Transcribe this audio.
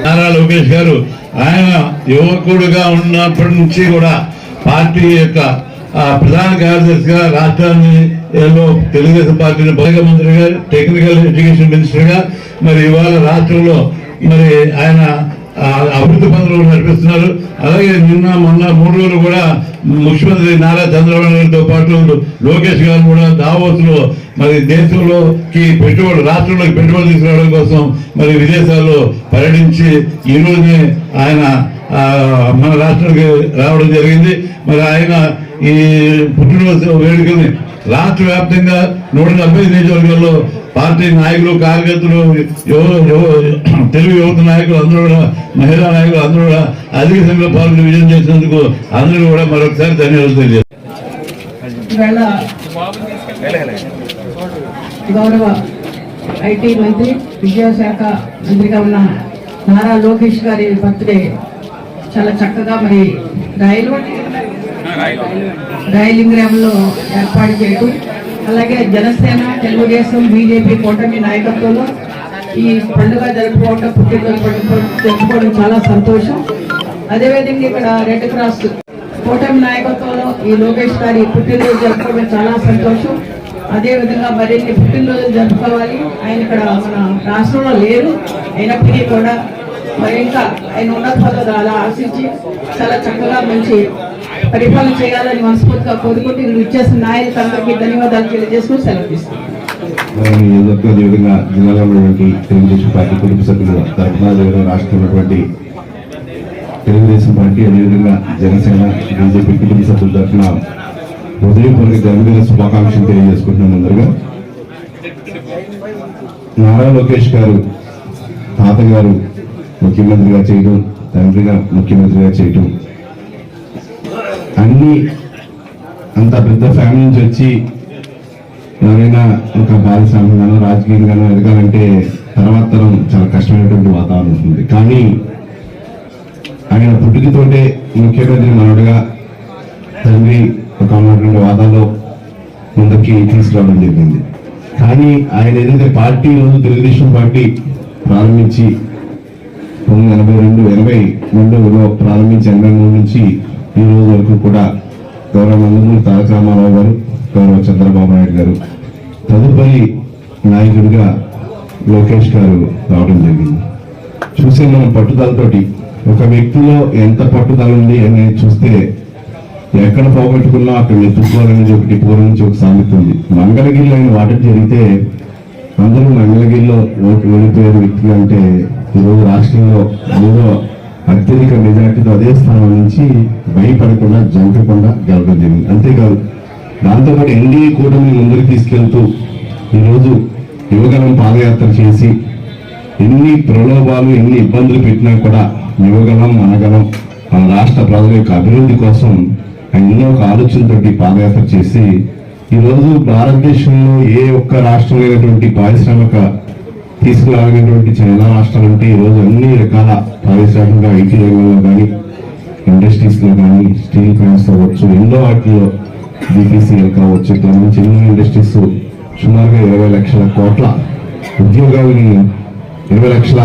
నారా లోకేష్ గారు ఆయన యువకుడుగా ఉన్నప్పటి నుంచి కూడా పార్టీ యొక్క ప్రధాన కార్యదర్శిగా రాష్ట్రాన్ని తెలుగుదేశం పార్టీని బహిరంగ మంత్రిగా టెక్నికల్ ఎడ్యుకేషన్ మినిస్టర్ గా మరి ఇవాళ రాష్ట్రంలో మరి ఆయన అభివృద్ధి పనులు నడిపిస్తున్నారు. అలాగే నిన్న మొన్న 3 రోజులు కూడా ముఖ్యమంత్రి నారా చంద్రబాబు నాయుడుతో పాటు లోకేష్ గారు కూడా దావోస్ లో మరి దేశంలోకి పెట్టుబడులు రాష్ట్రంలోకి పెట్టుబడులు తీసుకురావడం కోసం మరి విదేశాల్లో పర్యటించి ఈ రోజునే ఆయన మన రాష్ట్రానికి రావడం జరిగింది. మరి ఆయన ఈ పుట్టినరోజు వేడుకని రాష్ట్ర వ్యాప్తంగా 170 నియోజకవర్గాల్లో పార్టీ నాయకులు కార్యకర్తలు తెలుగు యువత నాయకులు అందరూ కూడా మహిళా నాయకులు అందరూ కూడా అధిక సంఖ్యలో పాల్గొని విజయం చేసినందుకు అందరూ కూడా మరొకసారి ధన్యవాదాలు తెలియజేస్తారు. గౌరవ ఐటీ మంత్రి విద్యాశాఖ మంత్రిగా ఉన్న నారా లోకేష్ గారి బర్త్డే చాలా చక్కగా మరి రాయలింగంలో ఏర్పాటు చేయడం, అలాగే జనసేన తెలుగుదేశం బీజేపీ కూటమి నాయకత్వంలో ఈ పండుగ జరుపుకోవడం జరుపుకోవడం చాలా సంతోషం. అదేవిధంగా ఇక్కడ రెడ్ క్రాస్ కూటమి నాయకత్వంలో ఈ లోకేష్ గారి పుట్టినరోజు జరుపుకోవడం చాలా సంతోషం. అదేవిధంగా మరిన్ని పుట్టినరోజులు జరుపుకోవాలి. ఆయన ఇక్కడ మన రాష్ట్రంలో లేరు, అయినప్పటికీ కూడా మరి ఇంకా ఆయన ఉన్నత పదవులు ఆశించి చాలా చక్కగా మంచి పరిపాలన చేయాలని మనస్ఫూర్తిగా కోరుకుంటూ ఇక్కడ ఇచ్చేసిన నాయకులందరికీ ధన్యవాదాలు తెలియజేసుకుని సెలవు తీసుకున్నాను. జిల్లాలో ఉన్నటువంటి తెలుగుదేశం పార్టీ కుటుంబ సభ్యులు తరఫున రాష్ట్రంలో ఉన్నటువంటి తెలుగుదేశం పార్టీ అదేవిధంగా జనసేన బీజేపీ కుటుంబ సభ్యుల తరఫున హృదయపూర్వక జన్మదిన శుభాకాంక్షలు తెలియజేసుకుంటున్నాం. ముందరగా నారా లోకేష్ గారు తాతగారు ముఖ్యమంత్రిగా చేయడం, తండ్రిగా ముఖ్యమంత్రిగా చేయడం, అన్ని అంత పెద్ద ఫ్యామిలీ నుంచి వచ్చి ఎవరైనా ఒక భాగస్వామ్యంగానో రాజకీయంగానో ఎదగాలంటే తర్వాత తరం చాలా కష్టమైనటువంటి వాతావరణం ఉంటుంది. కానీ ఆయన పుట్టుకతోటే ముఖ్యమంత్రి మనవుడిగా తండ్రి ఒక ఉన్నటువంటి వాదాల్లో ముందుకి తీసుకురావడం జరిగింది. కానీ ఆయన ఏదైతే పార్టీ రోజు తెలుగుదేశం పార్టీ ప్రారంభించి 1982లో ప్రారంభించి 83 నుంచి ఈ రోజు వరకు కూడా గౌరవ నందమూరి తారక రామారావు గారు, గౌరవ చంద్రబాబు నాయుడు గారు, తదుపరి నాయకుడిగా లోకేష్ గారు రావడం జరిగింది. చూసే మనం పట్టుదలతోటి ఒక వ్యక్తిలో ఎంత పట్టుదల ఉంది అని చూస్తే ఎక్కడ పోగొట్టుకున్నా అక్కడ వెతుక్కోవాలనేది ఒకటి పూర్వం నుంచి ఒక సామెత ఉంది. మంగళగిరిలో ఆయన వాటర్ జరిగితే అందరూ మంగళగిరిలో ఓడిపోయే వ్యక్తులు అంటే ఈరోజు రాష్ట్రంలో ఏదో అత్యధిక మెజార్టీతో అదే స్థానం నుంచి భయపడకుండా జంకకుండా గెలవడం జరిగింది. అంతేకాదు దాంతోపాటు ఎన్డీఏ కూటమిని ముందుకు తీసుకెళ్తూ ఈరోజు యువగలం పాదయాత్ర చేసి ఎన్ని ప్రలోభాలు ఎన్ని ఇబ్బందులు పెట్టినా కూడా యువగలం మనగలం మన రాష్ట్ర ప్రజల యొక్క అభివృద్ధి కోసం ఎన్నో ఒక ఆలోచనతోటి పాదయాత్ర చేసి ఈరోజు భారతదేశంలో ఏ ఒక్క రాష్ట్రం లేనటువంటి పారిశ్రామిక తీసుకురాగలిగినటువంటి చాలా రాష్ట్రాలు ఉంటే ఈరోజు అన్ని రకాల పారిశ్రామిక ఐటీ రంగంలో కానీ ఇండస్ట్రీస్ లో కానీ స్టీల్ ప్లాంట్స్ అవ్వచ్చు, ఎన్నో వాటిలో బీపీసీఎల్ కావచ్చు, ఇట్లా నుంచి ఎన్నో ఇండస్ట్రీస్ సుమారుగా 20 లక్షల కోట్ల ఉద్యోగాలని 20 లక్షల